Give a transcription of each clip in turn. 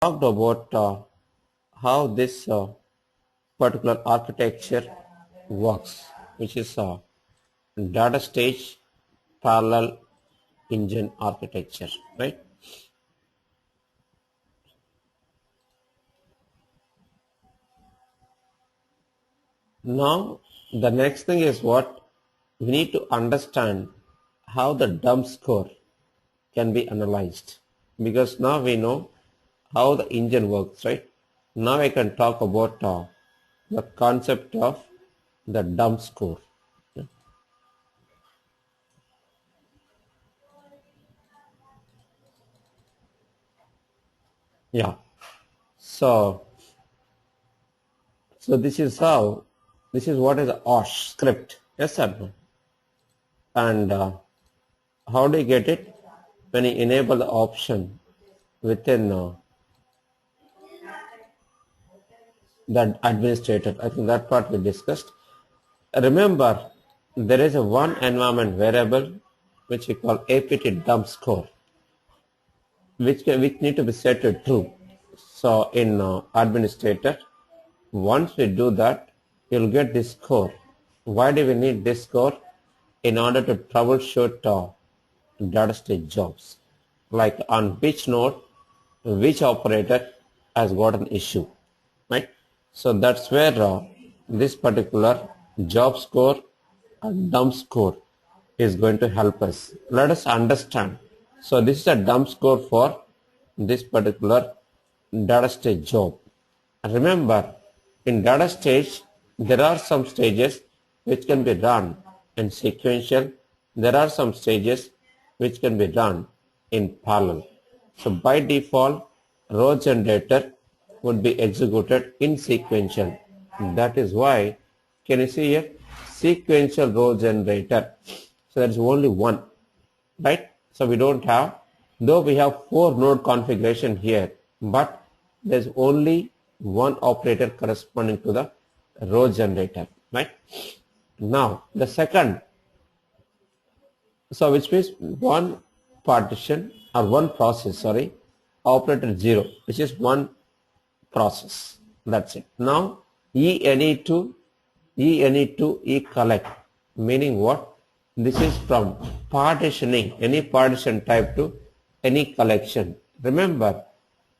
talked about how this particular architecture works, which is data stage parallel engine architecture, right? Now, the next thing is what we need to understand how the dump score can be analyzed, because now we know how the engine works, right? Now I can talk about the concept of the dump score. Yeah. So, so this is what is the OSH script. Yes or no? And how do you get it? When you enable the option within the administrator. I think that part we discussed. Remember, there is a one environment variable which we call apt dump score, which need to be set to true. So in administrator, once we do that, you'll get this score. Why do we need this score? In order to troubleshoot data stage jobs, like on which node, which operator has got an issue, right? So that's where this particular job score and dump score is going to help us. Let us understand. So this is a dump score for this particular data stage job. Remember, in data stage, there are some stages which can be run in sequential. There are some stages which can be run in parallel. So by default, row generator would be executed in sequential. That is why, can you see here, sequential row generator. So there is only one, right? So we don't have, though we have 4 node configuration here, but there is only one operator corresponding to the row generator, right? Now the second, so which means one partition or one process, sorry, operator 0, which is one process. That's it. Now ENE2, ENE2, E collect, meaning what? This is from partitioning, any partition type to any collection. Remember,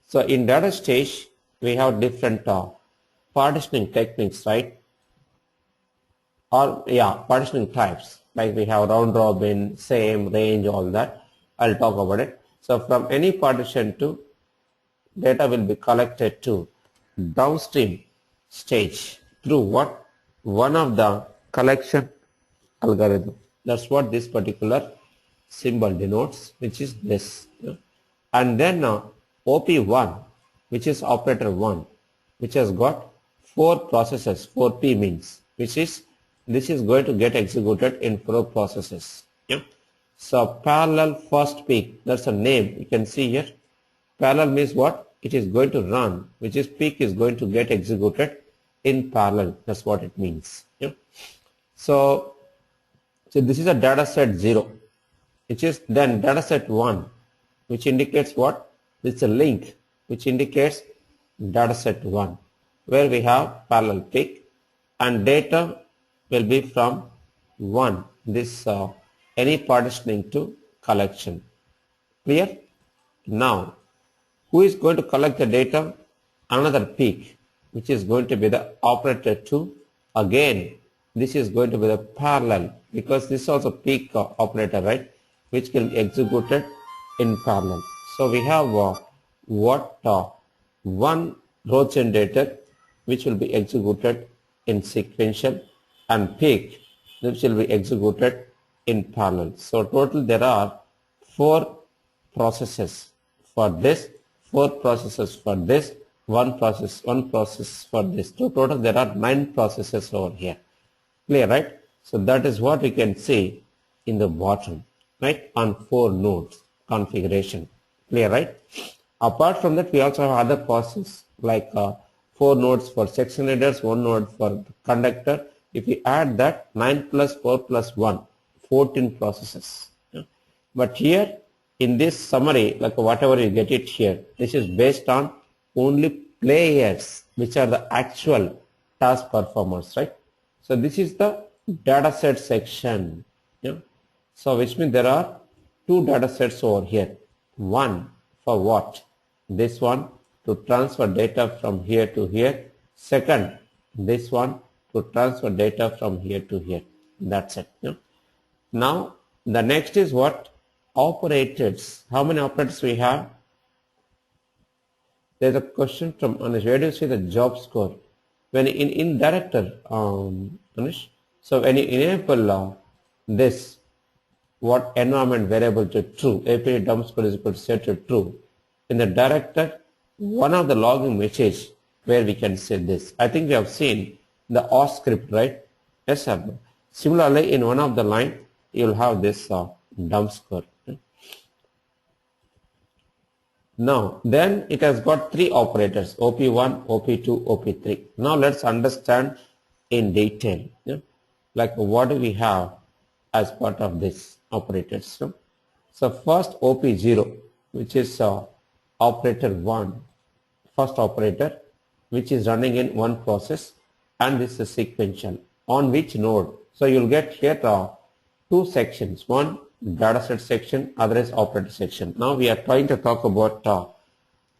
so in data stage, we have different partitioning techniques, right? Or yeah, partitioning types, like we have round robin, same, range, all that. I'll talk about it. So from any partition to, data will be collected to downstream stage through what? One of the collection algorithm. That's what this particular symbol denotes, which is this. And then OP1, which is operator 1, which has got 4 processes, 4P means, which is, this is going to get executed in 4 processes. Yeah. So parallel first peak, that's a name you can see here. Parallel means what? It is going to run, which is peak is going to get executed in parallel. That's what it means. Yeah. So this is a data set 0, which is then data set 1, which indicates what? It's a link, which indicates data set 1, where we have parallel peak, and data will be from 1, this any partitioning to collection. Clear? Now, who is going to collect the data? Another peak, which is going to be the operator 2. Again, this is going to be the parallel, because this is also peak operator, right, which can be executed in parallel. So we have one row generator which will be executed in sequential, and peak which will be executed in parallel. So total there are 4 processes for this, 4 processes for this, one process for this. So total there are 9 processes over here. Clear, right? So that is what we can see in the bottom, right, on 4 nodes configuration. Clear, right? Apart from that, we also have other processes like 4 nodes for section headers, 1 node for conductor. If we add that, 9 plus 4 plus 1, 14 processes. Yeah. But here in this summary, like whatever you get it here, this is based on only players which are the actual task performers, right? So this is the dataset section. Yeah. So which means there are two data sets over here. One for what? This one to transfer data from here to here. Second, this one to transfer data from here to here. That's it. Yeah. Now the next is what? Operators. How many operators we have? There's a question from Anish. Where do you see the job score? When in director, Anish. So when you enable this, what environment variable to true, API dump score is equal to set to true. In the director, one of the logging message where we can say this. I think we have seen the or script, right? Yes, sir. Similarly, in one of the line, you'll have this dump score. Right? Now, then it has got three operators, OP1, OP2, OP3. Now let's understand in detail, yeah? Like what do we have as part of this operators. So first OP0, which is operator 1, first operator, which is running in one process, and this is sequential. On which node? So you'll get here two sections, one dataset section, other is operator section. Now we are trying to talk about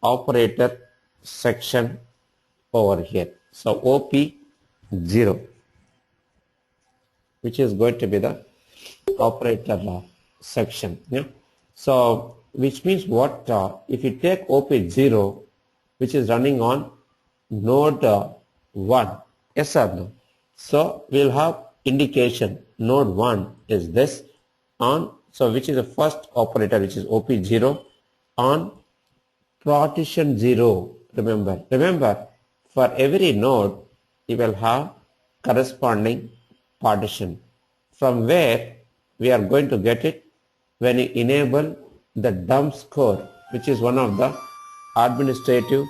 operator section over here. So OP0, which is going to be the operator section. Yeah. So which means what? If you take OP0, which is running on node 1, yes or no? So we'll have indication node 1 is this on, so which is the first operator, which is OP0 on partition 0. Remember for every node you will have corresponding partition, from where we are going to get it when you enable the dump score, which is one of the administrative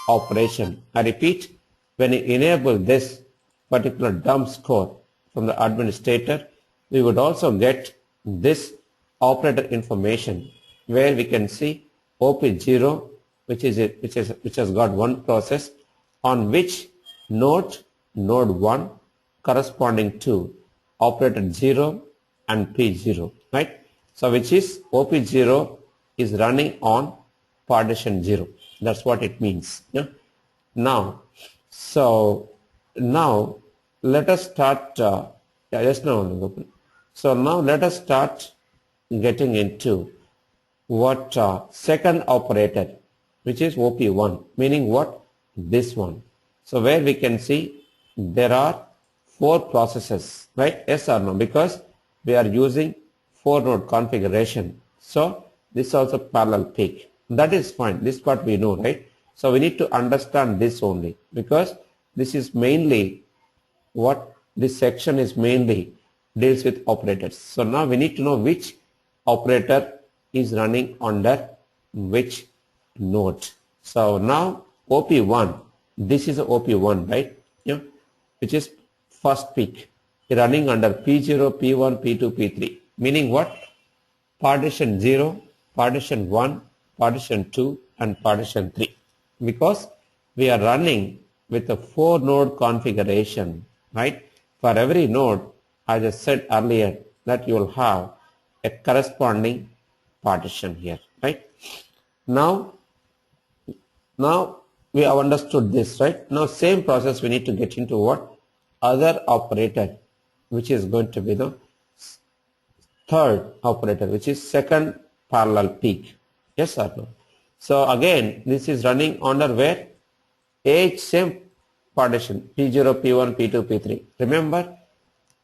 operation. I repeat, when you enable this particular dump score from the administrator, we would also get this operator information where we can see OP0, which has got one process on which node 1 corresponding to operator 0 and P0, right? So which is OP0 is running on partition 0. That's what it means. Yeah? Now let us start. So now let us start getting into what second operator, which is OP1, meaning what? This one. So where we can see there are 4 processes, right? Yes or no? Because we are using 4 node configuration. So this is also parallel peak. That is fine. This part we know, right? So we need to understand this only, because this is mainly what this section is mainly deals with operators. So now we need to know which operator is running under which node. So now OP1, this is OP1, right? Yeah, which is first peak running under P0, P1, P2, P3, meaning what? Partition 0, partition 1, partition 2 and partition 3, because we are running with a 4 node configuration, right? For every node, as I said earlier, that you will have a corresponding partition here, right? Now we have understood this, right? Now same process we need to get into what? Other operator, which is going to be the third operator, which is second parallel peak. Yes or no? So again, this is running under where? Each same partition, P0, P1, P2, P3. Remember,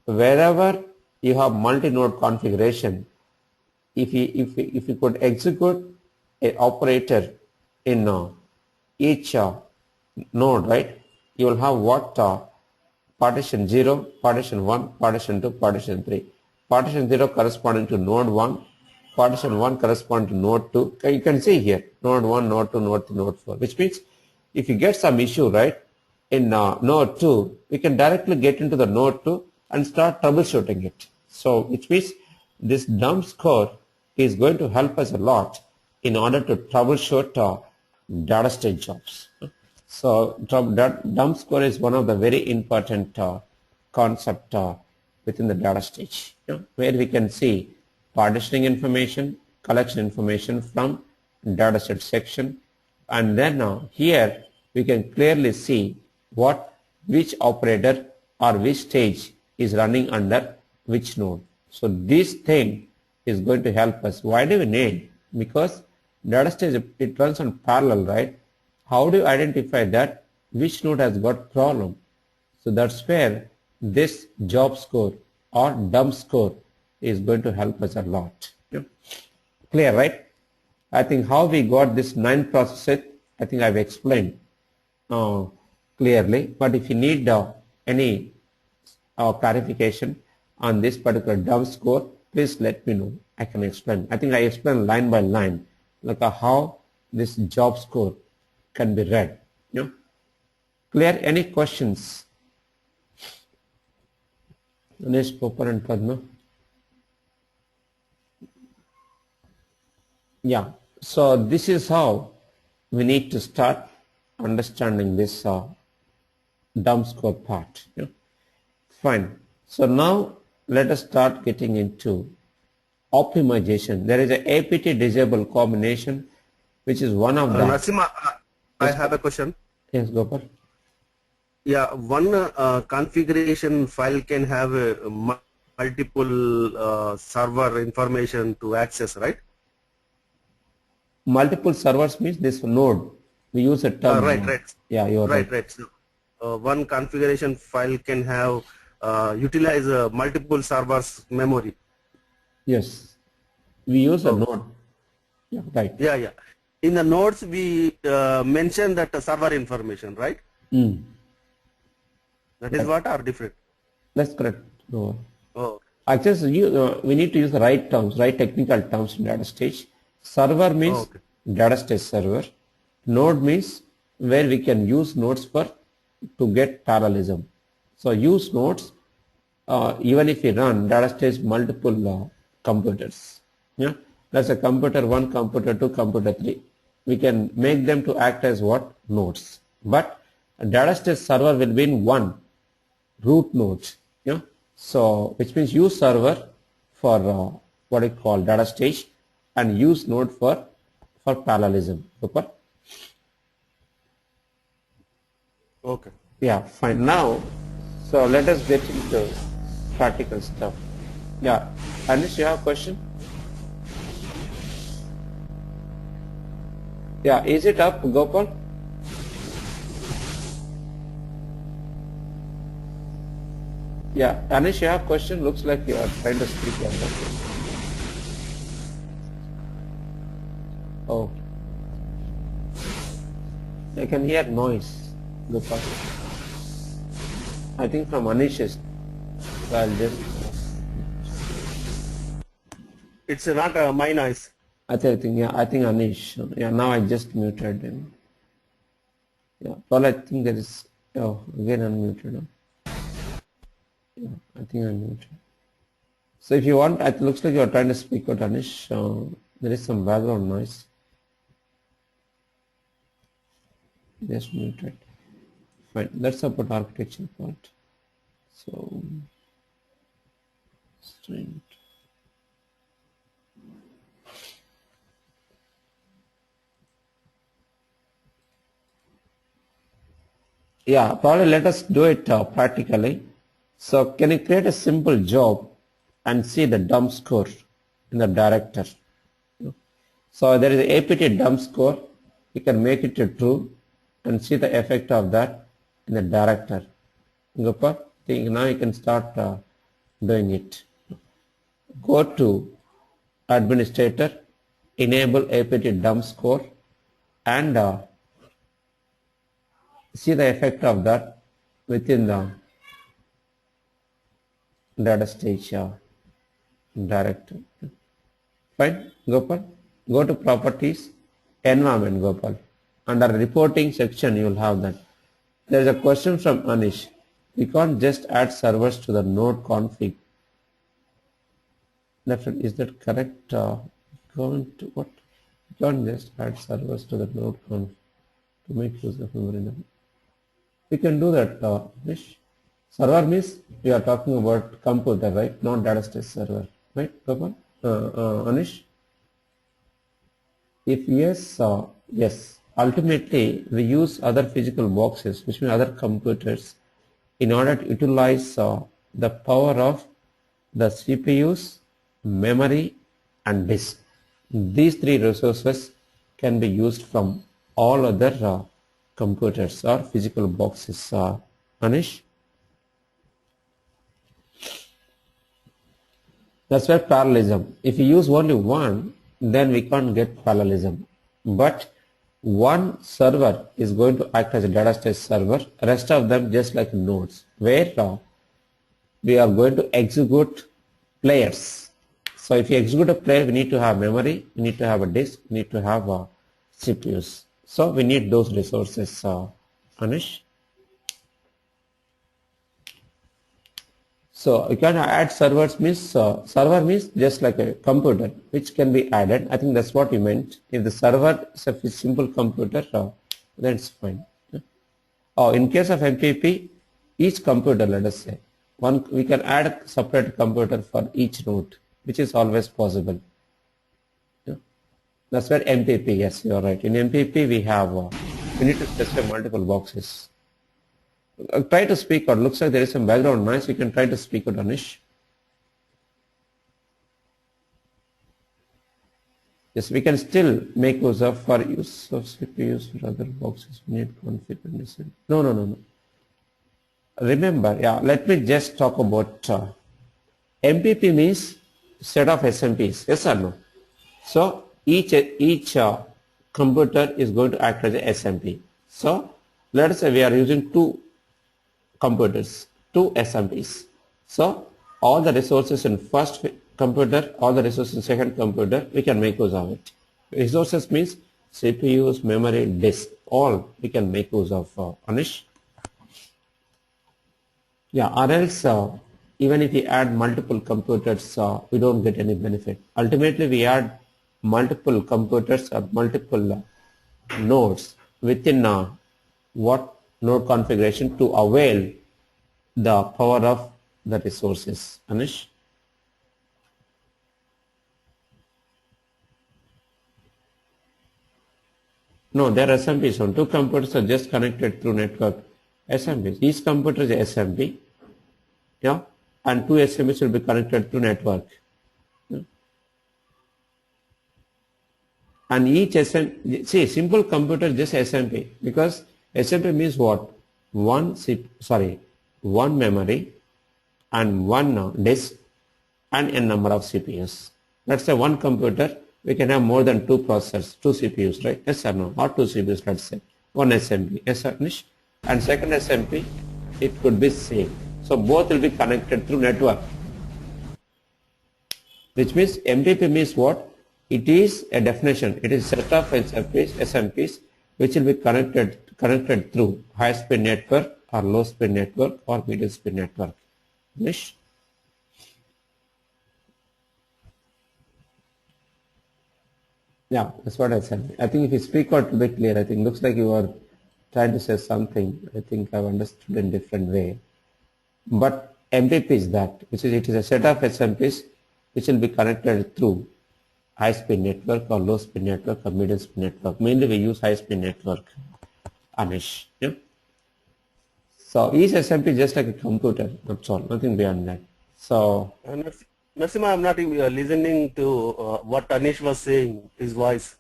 wherever you have multi-node configuration, if you could execute a operator in each node, right, you will have what? Partition 0, partition 1, partition 2, partition 3. Partition 0 corresponding to node 1, partition 1 corresponding to node 2. You can see here, node 1, node 2, node 3, node 4, which means if you get some issue, right, in node 2, we can directly get into the node 2 and start troubleshooting it. So which means this dump score is going to help us a lot in order to troubleshoot data stage jobs. So dump score is one of the very important concept within the data stage, where we can see partitioning information, collection information from dataset section, and then here we can clearly see which operator or which stage is running under which node. So this thing is going to help us. Why do we need? Because data stage, it runs on parallel, right? How do you identify that which node has got problem? So that's where this job score or dump score is going to help us a lot. Clear, right? I think how we got this 9 processes, I think I've explained clearly. But if you need any clarification on this particular dump score, please let me know. I can explain. I think I explained line by line, like how this job score can be read. Clear? Any questions? Anish, Popper and Padma. Yeah. So this is how we need to start understanding this dump score part. Fine. So now let us start getting into optimization. There is a APT disable combination, which is one of the. Nasima, I have a question. Yes, Gopal. Yeah, one configuration file can have multiple server information to access, right? Multiple servers means this node. We use a term. Right. Yeah, you're right. Right. So, one configuration file can have utilize multiple servers memory. Yes, we use a node. Yeah, right. Yeah. In the nodes, we mention that server information, right? That is what are different. That's correct. No. Oh. Actually, we need to use the right terms, right technical terms in data stage. Server means data stage server. Node means where we can use nodes to get parallelism. So use nodes even if we run data stage multiple computers. Yeah, that's a computer 1, computer 2, computer 3. We can make them to act as what? Nodes. But a data stage server will be in one root node. Yeah. So which means use server for what I call data stage and use node for parallelism. Super. Okay. Yeah, fine. Now, so let us get into practical stuff. Yeah, Anish, you have a question? Yeah, is it up, Gopal? Yeah, Anish, you have a question? Looks like you are trying to speak. Oh, I can hear noise, Gopal. I think from Anish's. So I'll just. It's not my noise. I think Anish. Yeah, now I just muted him. Yeah, Paul, I think there is. Oh, again unmuted. Yeah, I think I'm muted. So if you want, it looks like you are trying to speak out, Anish. There is some background noise. Just muted. Fine. That's about architecture part. So, strength. Yeah, probably let us do it practically. So can you create a simple job and see the dump score in the director? So there is a APT dump score. You can make it to true and see the effect of that in the director. Gopal, now you can start doing it. Go to administrator, enable APT dump score, and see the effect of that within the data stage director. Fine, Gopal. Go to properties, environment, Gopal. Under reporting section, you will have that. There is a question from Anish. We can't just add servers to the node config. Is that correct? What? You can't just add servers to the node config. to make use of memory number. We can do that, Nish. Server means we are talking about computer, right? Not data stage server, right, Gopal? Anish? If yes, yes. Ultimately, we use other physical boxes, which means other computers, in order to utilize the power of the CPUs, memory, and disk. These three resources can be used from all other computers or physical boxes. Anish? That's why parallelism. If you use only one, then we can't get parallelism. But one server is going to act as a data stage server, rest of them just like nodes, where we are going to execute players. So if you execute a player, we need to have memory, we need to have a disk, we need to have CPUs. So we need those resources, Anish. So you can add servers means, server means just like a computer which can be added. I think that's what you meant. If the server is a simple computer, then it's fine. Oh, in case of MPP, each computer, let us say, we can add a separate computer for each node, which is always possible. Yeah. That's where MPP, yes, you are right. In MPP, we need to specify multiple boxes. Try to speak out. Looks like there is some background noise. You can try to speak out, Anish. Yes, we can still make use of for use of CPUs for other boxes. We need config and listen. No. Remember, yeah, let me just talk about MPP means set of SMPs. Yes or no? So each computer is going to act as a SMP. So let us say we are using two computers, two SMPs. So all the resources in first computer, all the resources in second computer, we can make use of it. Resources means CPUs, memory, disk, all we can make use of, Anish. Yeah, or else even if we add multiple computers, we don't get any benefit. Ultimately, we add multiple computers or multiple nodes within what node configuration to avail the power of the resources. Anish? No, there are SMPs on two computers are just connected through network SMPs. Each computer is a SMP, yeah, and two SMPs will be connected through network. Yeah. And each SMP, see, simple computer is just SMP because SMP means what? One memory and one disk and n number of CPUs. Let's say one computer, we can have more than two processors, two CPUs, right? Yes or no? Or two CPUs, let's say. One SMP, yes or Nish? And second SMP, it could be same. So both will be connected through network. Which means MPP means what? It is a definition. It is set of SMPs which will be connected through high-speed network or low-speed network or medium-speed network. Nish? Yeah, that's what I said. I think if you speak out a bit clear, I think looks like you are trying to say something. I think I've understood in a different way. But MPP is that, which is it is a set of SMPs which will be connected through high-speed network or low-speed network or medium-speed network. Mainly we use high-speed network, Anish. Yeah? So each SMP is just like a computer, that's all, nothing beyond that. So Narasimha, I'm not listening to what Anish was saying, his voice.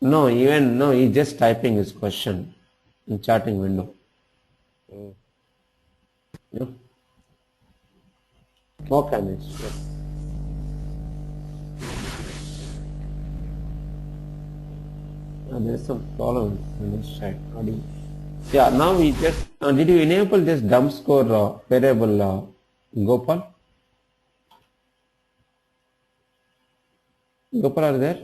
no, he's just typing his question in chatting window. Yeah. Okay, Anish. Yes. There's some problem in this chat. Yeah, now we just, did you enable this dump score variable, Gopal? Gopal, are there?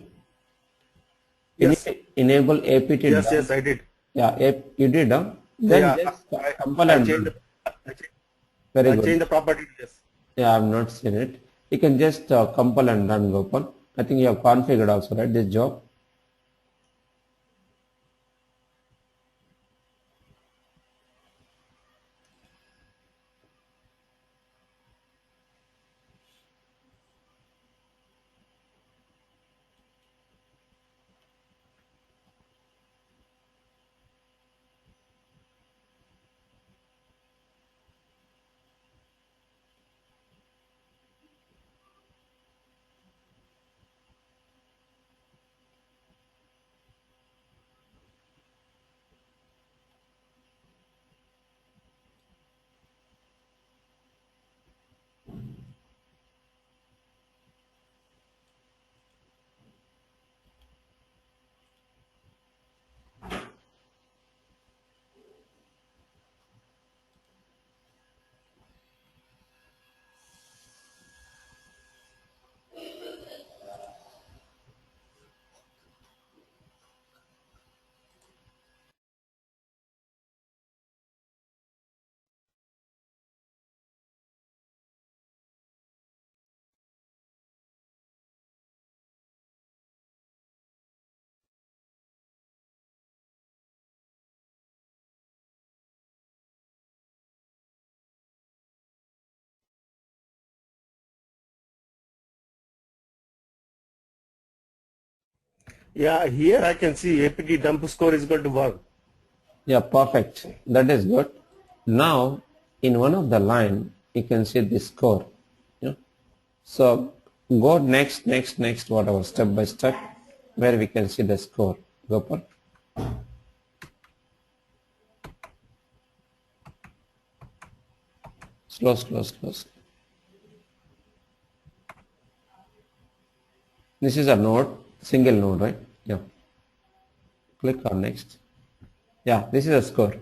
Yes. Enable apt Yes, dump. yes, I did. Yeah, you did, huh? Then Yeah, just compile and run. Very I good. changed the property, yes. Yeah, I've not seen it. You can just compile and run, Gopal. I think you have configured also, right, this job? Yeah, here I can see APT dump score is equal to 1. Yeah, perfect. That is good. Now, in one of the line, you can see the score. Yeah. So go next, whatever, step by step, where we can see the score. Gopal. Slow. This is a node, single node, right? Yeah. Click on next. Yeah, this is a score.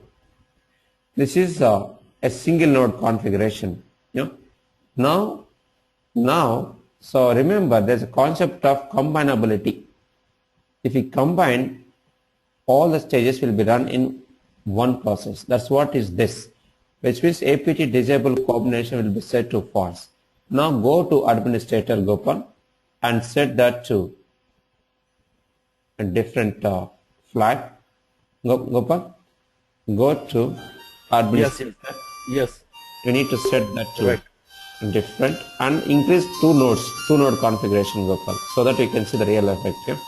This is a single node configuration. Yeah. Now, so remember, there's a concept of combinability. If we combine, all the stages will be run in one process. That's what is this, which means APT disable combination will be set to false. Now go to administrator Gopal and set that to a different flag. Gopal, go to Yes, administrator. yes, yes. You need to set that to Right. different and increase two node configuration Gopal, so that you can see the real effect. Yeah?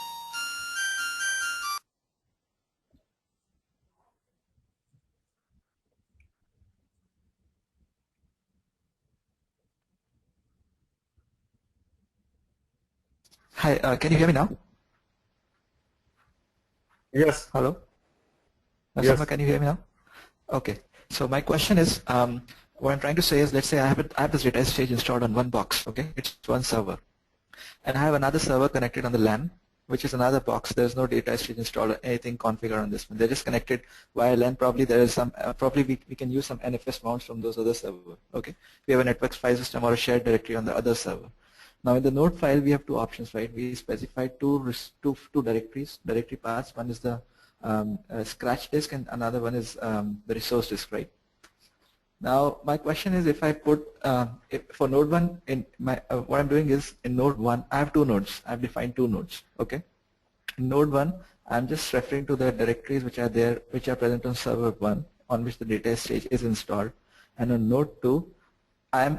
Hi, can you hear me now? Yes, Hello? Nasima, yes. can you hear me now? Okay. So my question is, what I'm trying to say is, let's say I have this data stage installed on one box, okay? It's one server. And I have another server connected on the LAN, which is another box. There's no data stage installed or anything configured on this one. They're just connected via LAN. Probably there is some, probably we can use some NFS mounts from those other servers, okay? We have a network file system or a shared directory on the other server. Now in the node file, we have two options, right? We specify two directories, directory paths. One is the scratch disk and another one is the resource disk, right? Now my question is, if I put for node 1 in my what I'm doing is in node 1 I have two nodes. I've defined two nodes, okay? In node 1 I'm just referring to the directories which are there, which are present on server 1 on which the data stage is installed, and on node 2 I'm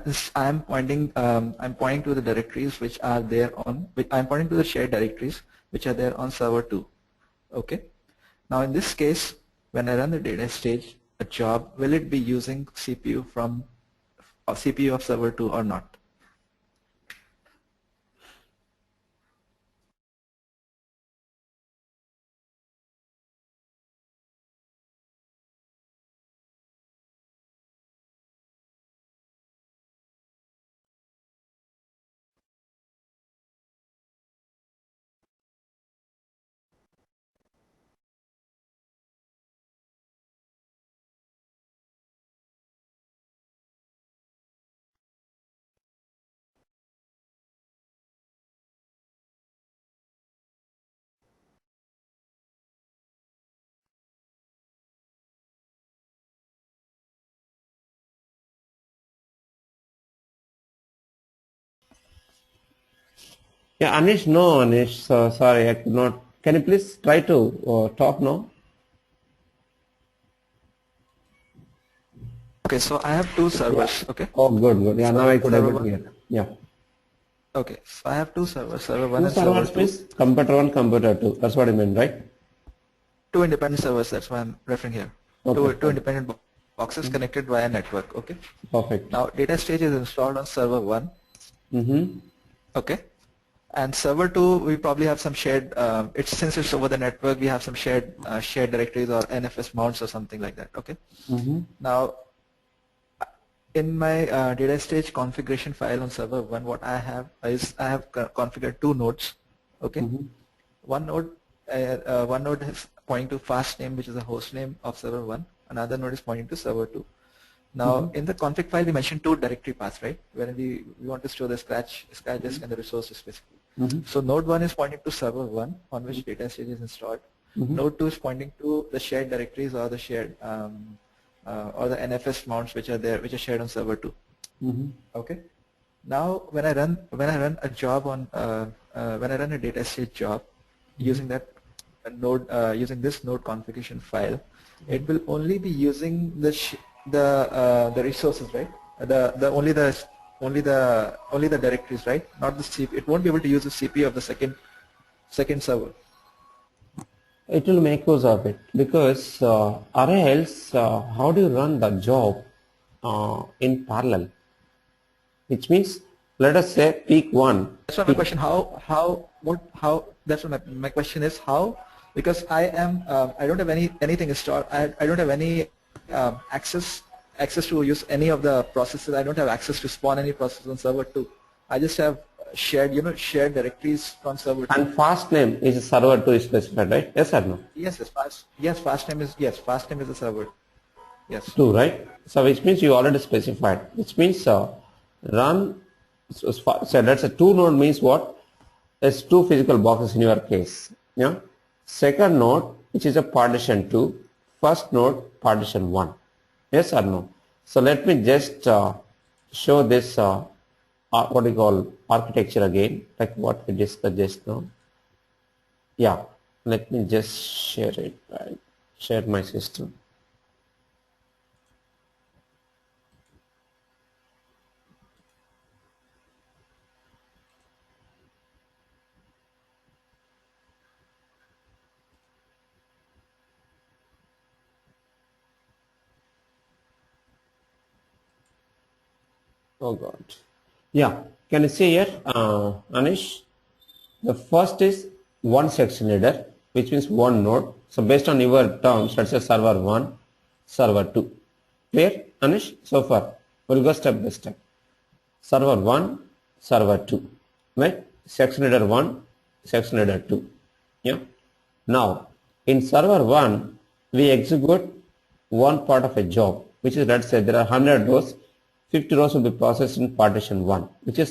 pointing to the directories which are there on I'm pointing to the shared directories which are there on server 2. Okay. Now in this case, when I run the data stage, a job, will it be using CPU from CPU of server 2 or not? Yeah, Anish, no, Anish, so sorry, I could not. Can you please try to talk now? Okay, so I have two Yeah. servers, okay? Oh, good. Yeah, now So I could server able to 1, hear. Yeah. okay, so I have two servers, server 1 Two and server servers 2. means computer 1, computer 2. That's what I mean, right? Two independent servers, that's why I'm referring here. Okay, Two fine. independent boxes connected via network, okay? Perfect. Now data stage is installed on server 1, Mm-hmm. okay? And server 2, we probably have some shared, since it's over the network, we have some shared directories or NFS mounts or something like that, okay? Mm-hmm. Now, in my data stage configuration file on server 1, what I have is I have configured two nodes, okay? Mm-hmm. One node is pointing to fast name, which is the host name of server 1. Another node is pointing to server 2. Now, in the config file, we mentioned two directory paths, right? Where we want to store the scratch disk and the resources basically. Mm-hmm. So node 1 is pointing to server 1 on which data stage is installed. Node 2 is pointing to the shared directories or the shared or the NFS mounts which are there, which are shared on server 2. Mm-hmm. Okay. Now, when I run a job on when I run a data stage job using that node using this node configuration file, it will only be using the resources, right? The only the directories, right? Not the CPU. It won't be able to use the CPU of the second server. It will make use of it because or else how do you run the job in parallel? Which means let us say peak 1. That's why my question, that's what my question is, how, because I don't have anything installed, I don't have any access to use any of the processes. I don't have access to spawn any process on server 2. I just have shared directories from server 2. And fast name is server 2 is specified, right? Yes or no? Fast name is the server. Yes. 2, right? So which means you already specified. Which means run. So that's a 2 node means what? It's 2 physical boxes in your case. Yeah. Second node, which is a partition 2. First node, partition 1. Yes or no? So let me just show this what we call architecture again, like what we discussed just now. Yeah. Let me just share it. Right? Share my system. Oh God. Yeah. Can you see here, Anish? The first is one section leader, which means one node. So based on your terms, let's say server 1, server 2. Clear, Anish? So far, we'll go step by step. Server 1, server 2. Right? Section leader 1, section leader 2. Yeah. Now, in server 1, we execute one part of a job, which is, let's say there are 100 rows, 50 rows will be processed in partition 1, which is